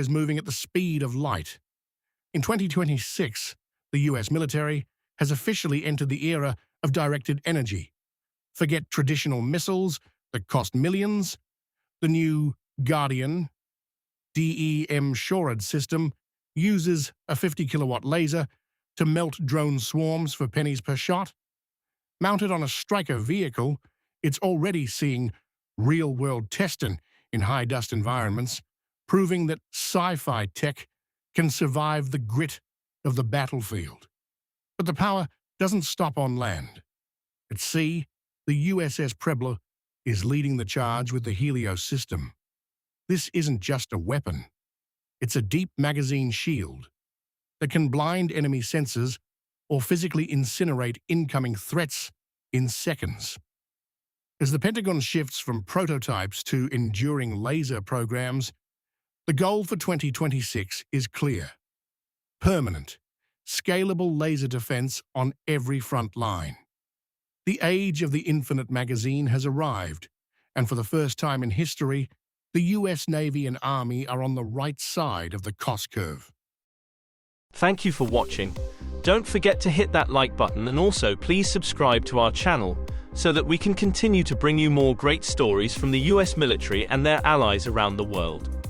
is moving at the speed of light. In 2026, the US military has officially entered the era of directed energy. Forget traditional missiles that cost millions. The new Guardian M-SHORAD system uses a 50-kilowatt laser to melt drone swarms for pennies per shot. Mounted on a Stryker vehicle, it's already seeing real-world testing in high-dust environments, proving that sci-fi tech can survive the grit of the battlefield. But the power doesn't stop on land. At sea, the USS Preble is leading the charge with the HELIOS system. This isn't just a weapon. It's a deep magazine shield that can blind enemy sensors or physically incinerate incoming threats in seconds. As the Pentagon shifts from prototypes to enduring laser programs, the goal for 2026 is clear: permanent, scalable laser defense on every front line. The age of the infinite magazine has arrived, and for the first time in history, the US Navy and Army are on the right side of the cost curve. Thank you for watching. Don't forget to hit that like button, and also please subscribe to our channel so that we can continue to bring you more great stories from the US military and their allies around the world.